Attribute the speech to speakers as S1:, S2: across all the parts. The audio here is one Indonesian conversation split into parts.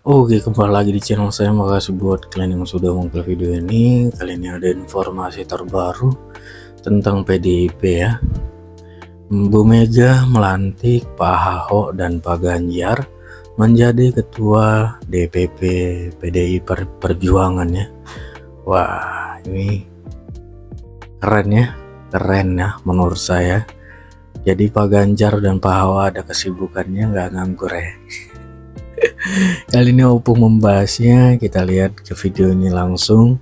S1: Oke, kembali lagi di channel saya. Makasih buat kalian yang sudah mengklik video ini. Kali ini ada informasi terbaru tentang PDIP ya. Bu Mega melantik Pak Ahok dan Pak Ganjar menjadi ketua DPP PDI Perjuangan ya. Wah, ini keren ya menurut saya. Jadi Pak Ganjar dan Pak Ahok ada kesibukannya, nggak nganggur ya. Kali ini opung membahasnya, kita lihat ke videonya langsung.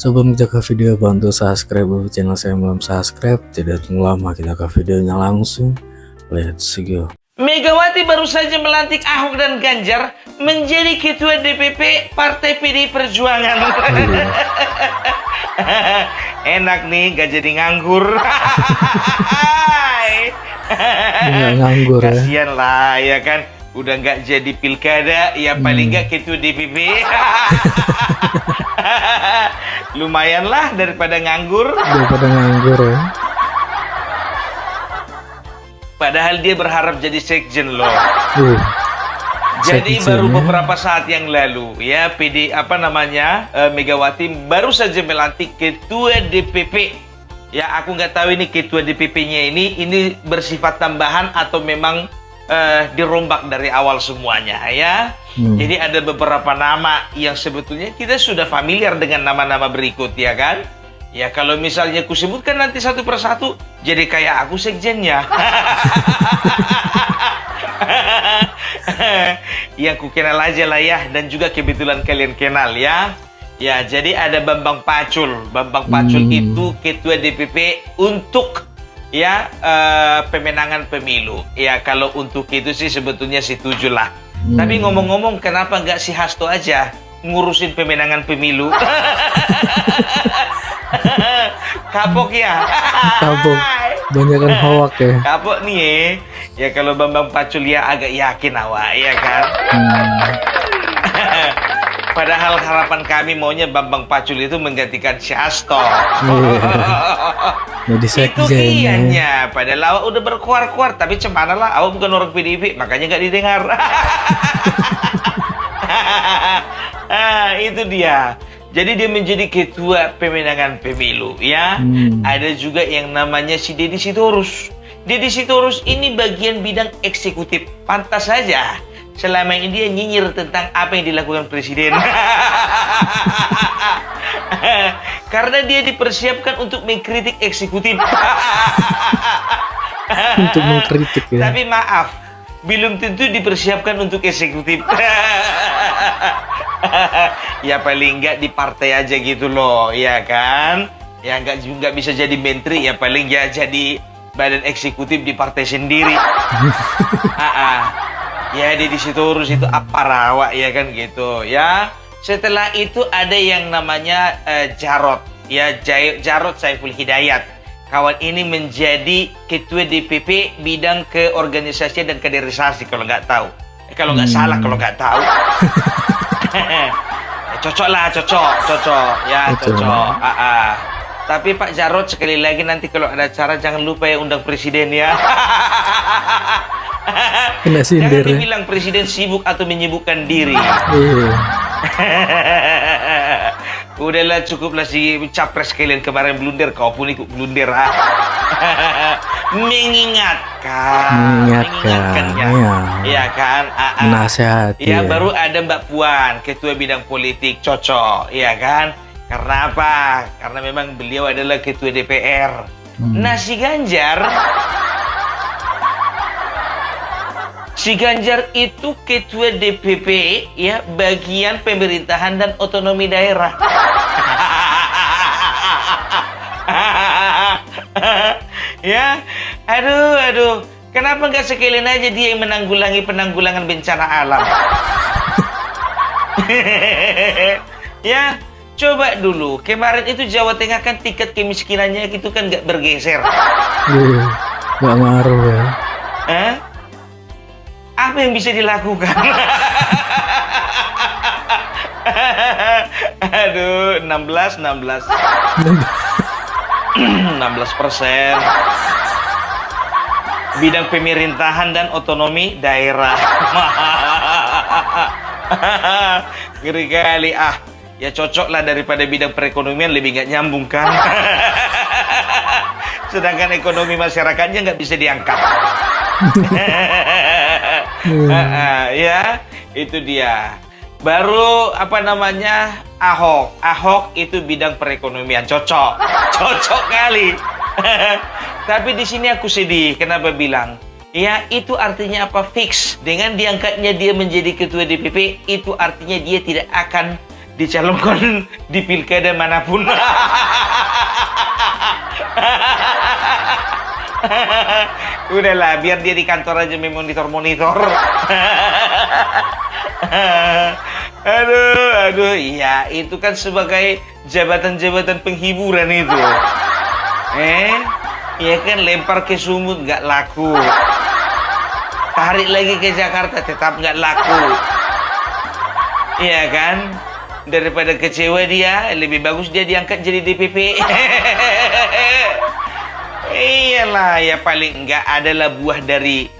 S1: Sebelum kita ke video, bantu subscribe dulu channel saya belum subscribe. Tidak tunggu lama, kita ke videonya langsung. Let's go.
S2: Megawati baru saja melantik Ahok dan Ganjar menjadi ketua DPP Partai PD Perjuangan. Enak nih, gak jadi nganggur.
S1: Nggak nganggur ya.
S2: Kasian lah ya kan. Udah nggak jadi pilkada, ya paling nggak ketua DPP. Lumayan lah daripada nganggur.
S1: Ya.
S2: Padahal dia berharap jadi sekjen loh. Jadi
S1: Sekjen,
S2: baru
S1: ya.
S2: beberapa saat yang lalu ya Megawati baru saja melantik ketua DPP. Ya aku nggak tahu ini ketua DPP-nya ini bersifat tambahan atau memang dirombak dari awal semuanya ya. Jadi ada beberapa nama yang sebetulnya kita sudah familiar dengan nama-nama berikut ya kan. Ya kalau misalnya kusebutkan nanti satu persatu jadi kayak aku sekjennya. Yang ku kenal aja lah ya, dan juga kebetulan kalian kenal ya. Ya jadi ada Bambang Pacul. Bambang Pacul itu ketua DPP untuk ya pemenangan pemilu. Ya kalau untuk itu sih sebetulnya setuju lah. Tapi ngomong-ngomong, kenapa nggak si Hasto aja ngurusin pemenangan pemilu? Kapok ya.
S1: Kapok, banyakan hoak ya.
S2: Kapok nih ya. Ya kalau Bambang Pacul ya agak yakin awak ya kan. Padahal harapan kami maunya Bambang Pacul itu menggantikan si Hasto.
S1: Jadi
S2: Itu ianya. Padahal awak udah berkuar-kuar, tapi cemana lah, awak bukan orang PDIP, makanya nggak didengar. Itu dia. Jadi dia menjadi ketua pemenangan pemilu ya. Ada juga yang namanya si Deddy Sitorus. Deddy Sitorus ini bagian bidang eksekutif. Pantas saja selama ini dia nyinyir tentang apa yang dilakukan presiden. Karena dia dipersiapkan untuk mengkritik eksekutif.
S1: Untuk mengkritik ya.
S2: Tapi maaf, belum tentu dipersiapkan untuk eksekutif. Ya paling nggak di partai aja gitu loh, ya kan? Ya nggak bisa jadi menteri, ya paling ya jadi badan eksekutif di partai sendiri. Ya di situ urus itu apa rawak ya kan gitu ya. Setelah itu ada yang namanya Jarod ya, Jarod Saiful Hidayat. Kawan ini menjadi ketua DPP bidang keorganisasian dan kaderisasi kalau nggak tahu. Kalau nggak salah, kalau nggak tahu. Cocok lah, cocok ya, cocok. Tapi Pak Jarod sekali lagi nanti kalau ada acara jangan lupa ya undang presiden ya. Jangan dibilang presiden sibuk atau menyibukkan diri. Udahlah, cukuplah si capres kalian kemarin blunder, kau pun ikut blunder. Mengingatkan ya kan.
S1: Menasehati
S2: ya, baru ada Mbak Puan, ketua bidang politik, cocok ya kan. Karena apa? Karena memang beliau adalah ketua DPR. Nah si Ganjar itu ketua DPP ya, bagian pemerintahan dan otonomi daerah. Ya, aduh, kenapa nggak sekalian aja dia yang menanggulangi penanggulangan bencana alam? Ya, coba dulu, kemarin itu Jawa Tengah kan tingkat kemiskinannya itu kan nggak bergeser.
S1: Nggak ngaruh ya.
S2: Apa yang bisa dilakukan? Aduh, 16%. 16%. Bidang pemerintahan dan otonomi daerah. Ngeri kali. Ya cocok lah, daripada bidang perekonomian lebih nggak nyambung kan. Sedangkan ekonomi masyarakatnya nggak bisa diangkat. Ya, itu dia. Baru apa namanya, Ahok. Ahok itu bidang perekonomian, cocok kali. Tapi di sini aku sedih. Kenapa bilang? Ya, itu artinya apa? Fix. Dengan diangkatnya dia menjadi ketua DPP, itu artinya dia tidak akan dicalonkan di pilkada manapun. Udahlah, biar dia di kantor aja memonitor. Aduh, iya, itu kan sebagai jabatan-jabatan penghiburan itu. Iya kan, lempar ke Sumut nggak laku. Tarik lagi ke Jakarta tetap nggak laku. Iya kan? Daripada kecewa dia, lebih bagus dia diangkat jadi DPP. Iyalah, ya paling nggak adalah buah dari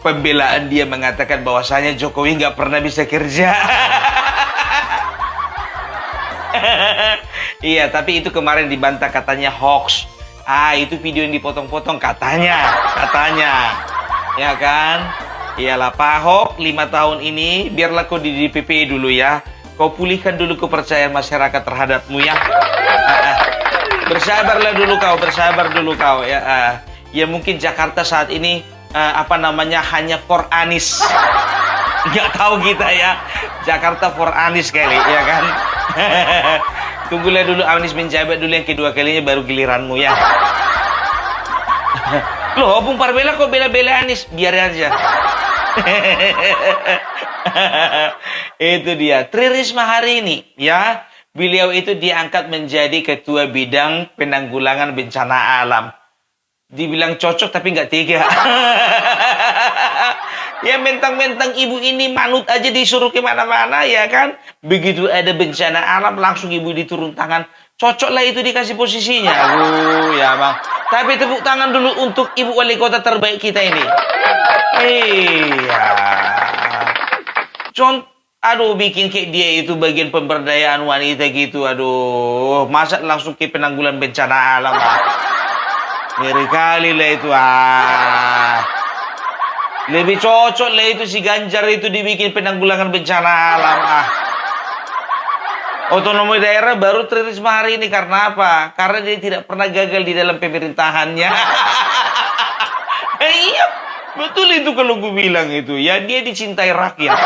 S2: pembelaan dia mengatakan bahwasanya Jokowi nggak pernah bisa kerja. Iya, tapi itu kemarin dibantah katanya hoax. Itu video yang dipotong-potong katanya. Ya kan? Iyalah Pak Ahok, 5 tahun ini biarlah kau di DPP dulu ya. Kau pulihkan dulu kepercayaan masyarakat terhadapmu ya. Bersabar dulu kau ya. Ya mungkin Jakarta saat ini hanya for Anies. Nggak tahu kita ya. Jakarta for Anies kali ya kan. Tunggulah dulu Anies menjabat dulu, yang kedua kalinya baru giliranmu ya. Loh, Bung Parbela kok bela-bela Anies? Biar aja. Itu dia. Tri Risma hari ini ya, beliau itu diangkat menjadi ketua bidang penanggulangan bencana alam. Dibilang cocok tapi nggak tega. Ya mentang-mentang ibu ini manut aja disuruh kemana-mana ya kan. Begitu ada bencana alam langsung ibu diturun tangan. Cocok lah itu dikasih posisinya. Aduh ya bang. Tapi tepuk tangan dulu untuk ibu wali kota terbaik kita ini. Iya. Aduh, bikin kayak dia itu bagian pemberdayaan wanita gitu. Aduh, masa langsung ke penanggulan bencana alam. Ngeri kali lah itu. Lebih cocok lah itu si Ganjar itu dibikin penanggulangan bencana alam. Otonomi daerah baru Tri Risma hari ini. Karena apa? Karena dia tidak pernah gagal di dalam pemerintahannya. Iya, betul itu kalau gue bilang itu. Ya, dia dicintai rakyat.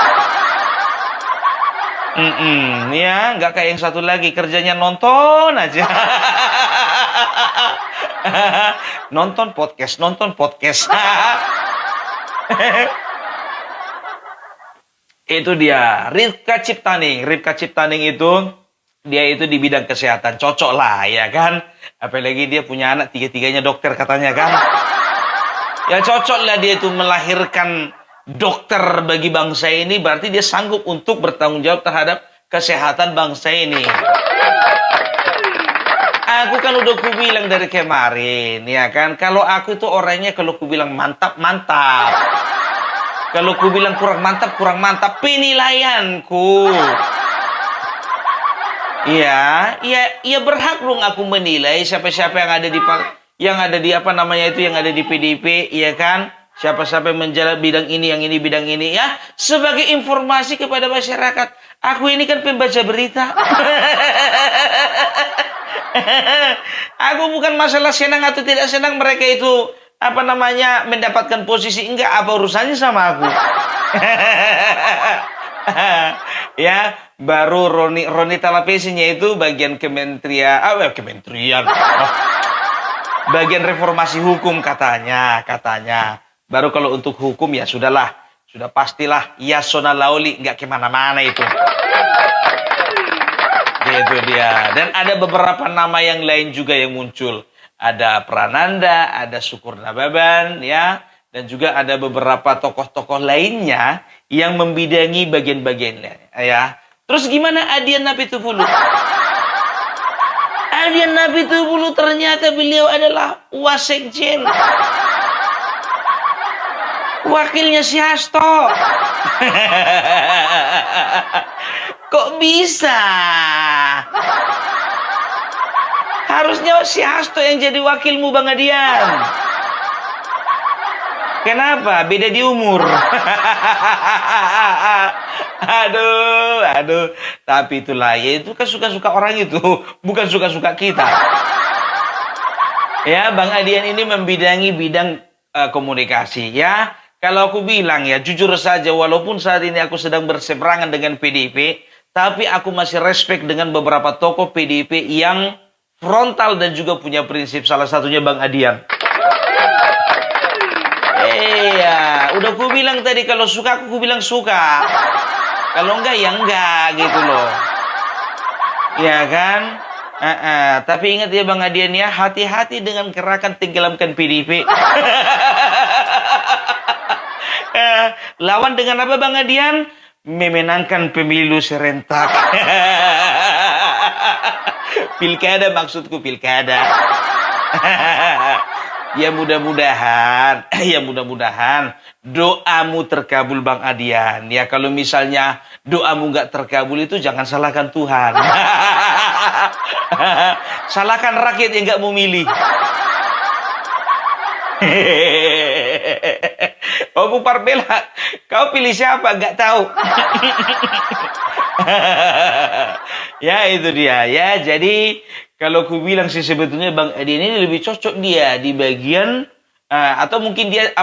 S2: Ya, nggak kayak yang satu lagi. Kerjanya nonton aja. Nonton podcast. Itu dia Ripka Ciptaning itu dia itu di bidang kesehatan, cocok lah ya kan, apalagi dia punya anak 3-3-nya dokter katanya kan. Ya cocok lah dia itu melahirkan dokter bagi bangsa ini, berarti dia sanggup untuk bertanggung jawab terhadap kesehatan bangsa ini. Aku kan udah kubilang dari kemarin ya kan, kalau aku itu orangnya kalau kubilang mantap. Kalau ku bilang kurang mantap penilaianku. Iya berhak dong aku menilai siapa-siapa yang ada di PDIP, iya kan? Siapa-siapa yang menjalan bidang ini, yang ini bidang ini ya, sebagai informasi kepada masyarakat. Aku ini kan pembaca berita. Aku bukan masalah senang atau tidak senang mereka itu mendapatkan posisi, enggak, apa urusannya sama aku. Ya, baru Roni Talapesinya itu bagian kementerian. Bagian reformasi hukum katanya. Baru kalau untuk hukum ya sudah pastilah Yasona Lauli nggak kemana-mana itu. Gitu dia. Dan ada beberapa nama yang lain juga yang muncul. Ada Prananda, ada Syukur Nababan, ya, dan juga ada beberapa tokoh-tokoh lainnya yang membidangi bagian-bagiannya, ya. Terus gimana Adian Napitupulu? Adian Napitupulu ternyata beliau adalah Wasekjen, wakilnya si Hasto. Kok bisa? Harusnya si Hasto yang jadi wakilmu, Bang Adian. Kenapa? Beda di umur. Aduh. Tapi itulah, ya itu kan suka-suka orang itu, bukan suka-suka kita. Ya, Bang Adian ini membidangi bidang komunikasi, ya. Kalau aku bilang ya, jujur saja, walaupun saat ini aku sedang berseberangan dengan PDIP, tapi aku masih respect dengan beberapa tokoh PDIP yang frontal dan juga punya prinsip. Salah satunya Bang Adian. Iya, udah ku bilang tadi, kalau suka aku bilang suka. Kalau enggak ya enggak gitu loh. Iya kan? Tapi ingat ya Bang Adian ya, hati-hati dengan gerakan tenggelamkan PDIP. Lawan dengan apa Bang Adian? Memenangkan pemilu serentak. Pilkada, maksudku pilkada. Ya mudah-mudahan doamu terkabul Bang Adian. Ya kalau misalnya doamu nggak terkabul itu jangan salahkan Tuhan. Salahkan rakyat yang nggak mau milih. Oh Bu Parbela, kau pilih siapa? Nggak tahu. Ya itu dia ya. Jadi kalau ku bilang sih sebetulnya Bang Adian ini lebih cocok dia di bagian atau mungkin dia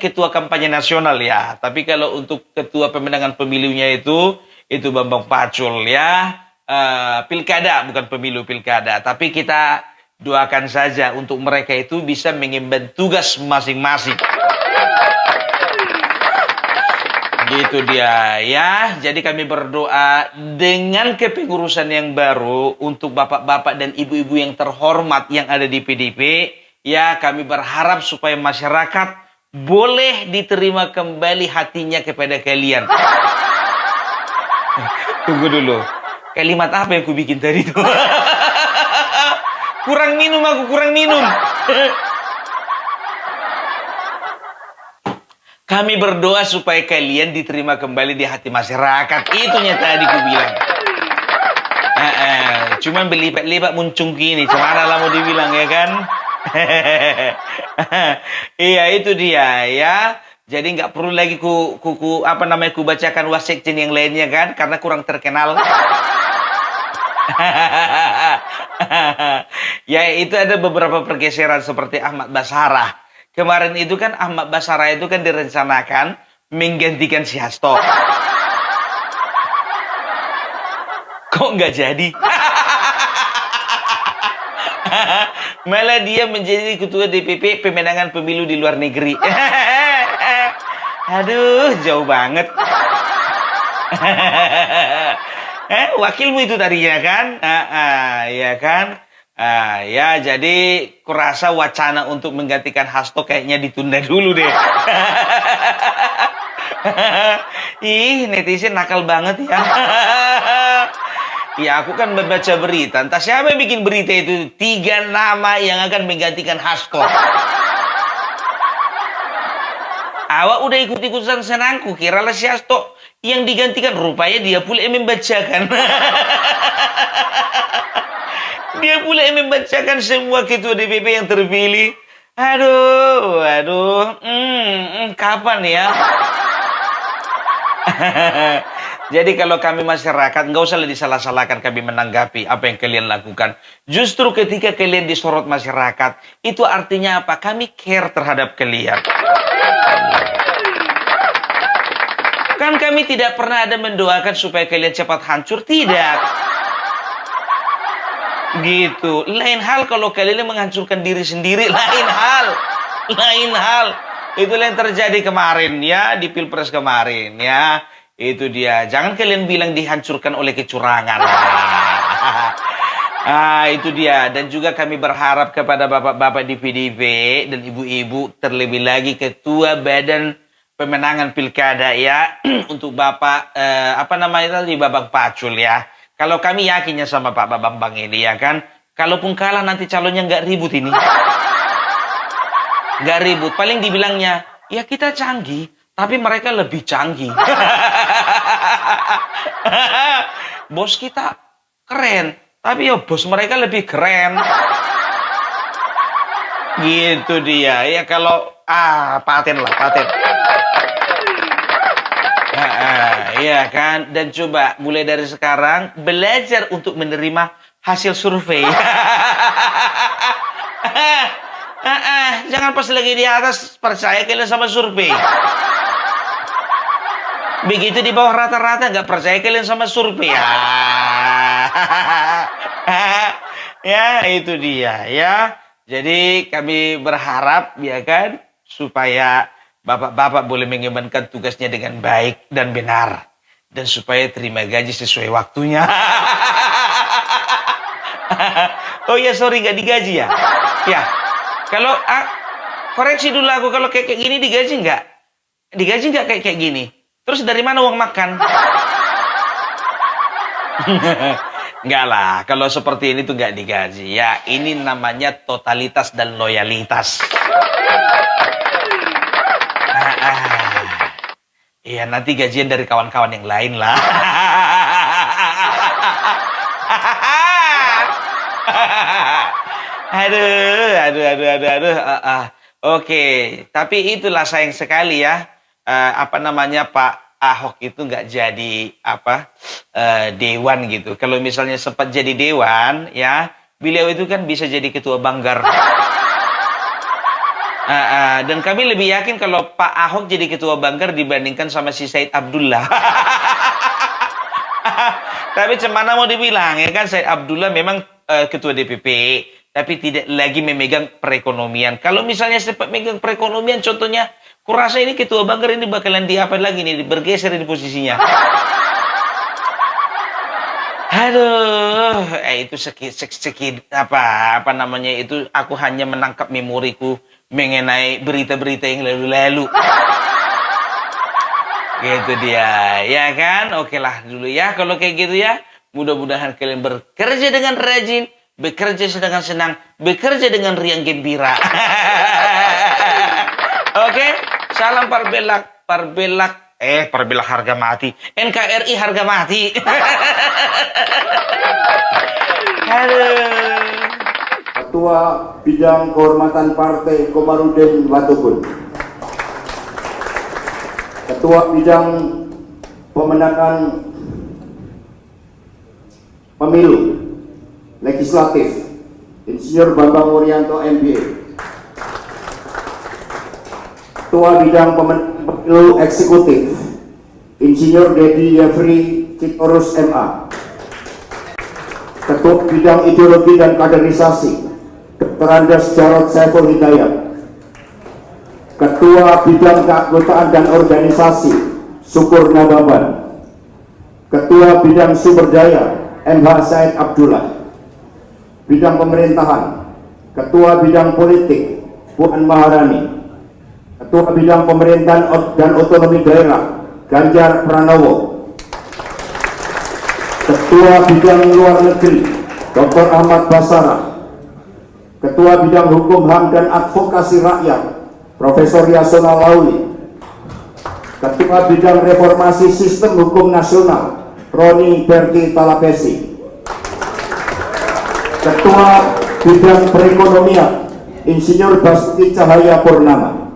S2: ketua kampanye nasional ya. Tapi kalau untuk ketua pemenangan pemilunya itu Bambang Pacul ya. Pilkada, bukan pemilu, pilkada. Tapi kita doakan saja untuk mereka itu bisa mengemban tugas masing-masing. Gitu dia ya. Jadi kami berdoa dengan kepengurusan yang baru untuk bapak-bapak dan ibu-ibu yang terhormat yang ada di PDIP. Ya, kami berharap supaya masyarakat boleh diterima kembali hatinya kepada kalian. Tunggu dulu. Kalimat apa yang ku bikin tadi tuh? Kurang minum. Kami berdoa supaya kalian diterima kembali di hati masyarakat. Itunya tadi ku bilang. Cuman berlipat-lipat muncung gini. Cemana lah mau dibilang ya kan? Iya itu dia ya. Jadi nggak perlu lagi ku bacakan wasekjen yang lainnya kan? Karena kurang terkenal. Ya itu ada beberapa pergeseran seperti Ahmad Basarah. Kemarin itu kan Ahmad Basarah itu kan direncanakan menggantikan si Hasto. Kok nggak jadi? Malah dia menjadi ketua DPP pemenangan pemilu di luar negeri. Aduh, jauh banget. Wakilmu itu tadinya kan? Ya kan? Ya, jadi kurasa wacana untuk menggantikan Hasto kayaknya ditunda dulu deh. Ih, netizen nakal banget ya. Ya, aku kan membaca berita. Entah siapa yang bikin berita itu. 3 nama yang akan menggantikan Hasto. Awak udah ikut-ikutan senangku. Kiralah si Hasto yang digantikan. Rupanya dia pula yang membacakan. Dia pula yang membacakan semua ketua DPP yang terpilih. Aduh. Kapan ya? Jadi kalau kami masyarakat, nggak usah disalah-salahkan kami menanggapi apa yang kalian lakukan. Justru ketika kalian disorot masyarakat, itu artinya apa? Kami care terhadap kalian. Kan kami tidak pernah ada mendoakan supaya kalian cepat hancur, tidak. Gitu. Lain hal kalau kalian menghancurkan diri sendiri, lain hal. Itulah yang terjadi kemarin ya, di Pilpres kemarin ya. Itu dia. Jangan kalian bilang dihancurkan oleh kecurangan. Itu dia. Dan juga kami berharap kepada bapak-bapak di PDIP dan ibu-ibu, terlebih lagi ketua badan pemenangan pilkada ya, untuk Bapak tadi Bambang Pacul ya. Kalau kami yakinnya sama Pak Bambang ini ya kan, kalaupun kalah nanti calonnya nggak ribut ini. Nggak ribut, paling dibilangnya, ya kita canggih, tapi mereka lebih canggih. Bos kita keren, tapi ya bos mereka lebih keren. Gitu dia. Ya kalau paten lah, paten. Iya kan, dan coba mulai dari sekarang belajar untuk menerima hasil survei. Jangan pas lagi di atas percaya kalian sama survei. Begitu di bawah rata-rata nggak percaya kalian sama survei. Ya itu dia ya. Jadi kami berharap ya kan supaya bapak-bapak boleh mengembankan tugasnya dengan baik dan benar, dan supaya terima gaji sesuai waktunya. Oh ya, sorry nggak digaji ya? Ya, kalau koreksi dulu aku, kalau kayak gini digaji nggak? Digaji nggak kayak gini? Terus dari mana uang makan? Enggak lah, kalau seperti ini tuh nggak digaji. Ya, ini namanya totalitas dan loyalitas. Iya, nanti gajian dari kawan-kawan yang lain lah. Aduh. Oke, tapi itulah sayang sekali ya. Pak Ahok itu nggak jadi dewan gitu. Kalau misalnya sempat jadi dewan, ya beliau itu kan bisa jadi ketua Banggar. Dan kami lebih yakin kalau Pak Ahok jadi ketua Banggar dibandingkan sama si Said Abdullah. Tapi cemana mau dibilang ya kan, Said Abdullah memang ketua DPP, tapi tidak lagi memegang perekonomian. Kalau misalnya sempat megang perekonomian, contohnya, kurasa ini ketua Banggar ini bakalan diapa lagi nih, bergeser di posisinya. Aduh, itu itu aku hanya menangkap memoriku mengenai berita-berita yang lalu-lalu. Gitu dia, ya kan? Oke lah dulu ya, kalau kayak gitu ya. Mudah-mudahan kalian bekerja dengan rajin, bekerja dengan senang, bekerja dengan riang gembira. Oke, salam Parbelak harga mati. NKRI harga mati. Aduh.
S3: Ketua Bidang Kehormatan Partai Komarudin Watubun. Ketua Bidang Pemenangan Pemilu Legislatif Insinyur Bambang Wuryanto MBA. Ketua Bidang Pemilu Eksekutif Insinyur Dedi Yafri Citorus MA. Ketua Bidang Ideologi dan Kaderisasi Dr. Andes Jarod Saiful Hidayat. Ketua Bidang Keanggotaan dan Organisasi Syukur Nababan. Ketua Bidang Sumber Daya MH Said Abdullah. Bidang Pemerintahan Ketua Bidang Politik Puan Maharani. Ketua Bidang Pemerintahan dan Otonomi Daerah Ganjar Pranowo. Ketua Bidang Luar Negeri Dr. Ahmad Basarah. Ketua Bidang Hukum HAM dan Advokasi Rakyat Profesor Yasona Lauli. Ketua Bidang Reformasi Sistem Hukum Nasional Roni Berti Talapesi. Ketua Bidang Perekonomian Insinyur Basuki Cahaya Purnama.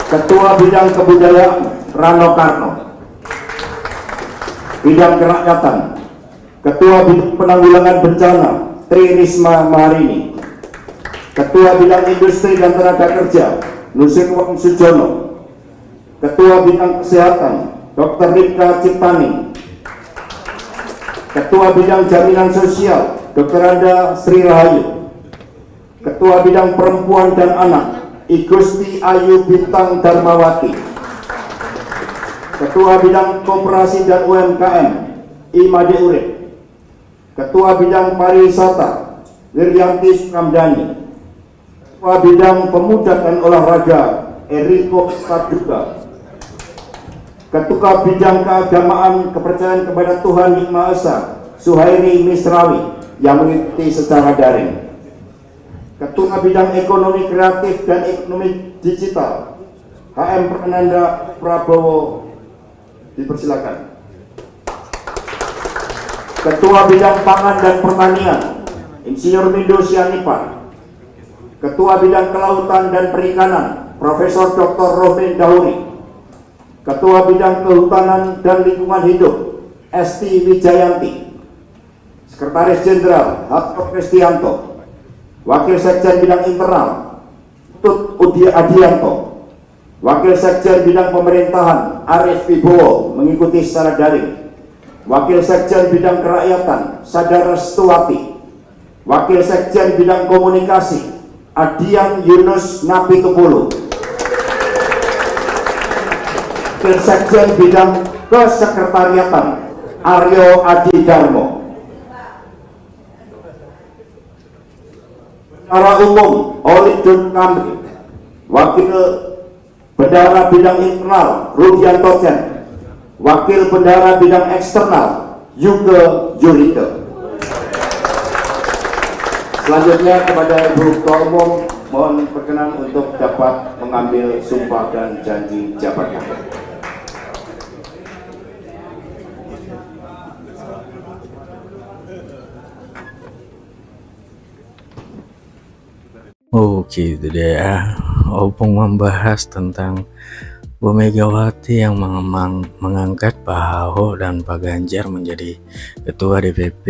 S3: Ketua Bidang Kebudayaan Rano Karno. Bidang Kerakyatan Ketua Bidang Penanggulangan Bencana Tri Risma Maharini. Ketua Bidang Industri dan Tenaga Kerja Nusirwan Sujono. Ketua Bidang Kesehatan Dr. Rika Ciptani. Ketua Bidang Jaminan Sosial Dr. Anda Sri Rahayu. Ketua Bidang Perempuan dan Anak Igusti Ayu Bintang Darmawati. Ketua Bidang Koperasi dan UMKM Imade Urip. Ketua Bidang Pariwisata Wiryanti Sukamdani. Ketua Bidang Pemuda dan Olahraga Eriko Saduga. Ketua Bidang Keagamaan Kepercayaan kepada Tuhan Yang Maha Esa Suhairi Misrawi yang mengikuti secara daring. Ketua Bidang Ekonomi Kreatif dan Ekonomi Digital HM Prananda Prabowo, dipersilakan. Ketua Bidang Pangan dan Pertanian, Insinyur Mindo Sianipar. Ketua Bidang Kelautan dan Perikanan, Profesor Dr. Rohmin Dauri. Ketua Bidang Kehutanan dan Lingkungan Hidup, Esti Wijayanti. Sekretaris Jenderal, Hasto Kristianto. Wakil Sekjen Bidang Internal, Tut Udi Adianto. Wakil Sekjen Bidang Pemerintahan, Arif Wibowo, mengikuti secara daring. Wakil Sekjen Bidang Kerakyatan, Sadar Restuwati. Wakil Sekjen Bidang Komunikasi, Adian Yunus Napitupulu. Wakil Sekjen Bidang Kesekretariatan, Aryo Adi Darmo. Bendahara Umum, Olidun Kamri. Wakil Bendahara Bidang Internal, Rudianto Chen. Wakil Bendahara Bidang Eksternal, Yuke Yurike. Selanjutnya kepada Ibu Ketua Umum, mohon perkenan untuk dapat mengambil sumpah dan janji jabatan.
S1: Oke, itu deh ya. Opung membahas tentang Bu Megawati yang mengangkat Pak Ahok dan Pak Ganjar menjadi Ketua DPP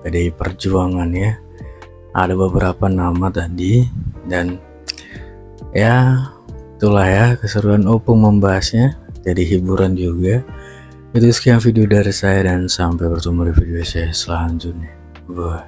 S1: PDI Perjuangan ya. Ada beberapa nama tadi dan ya itulah ya keseruan Opung membahasnya, jadi hiburan juga. Itu sekian video dari saya dan sampai bertemu di video saya selanjutnya. Bye.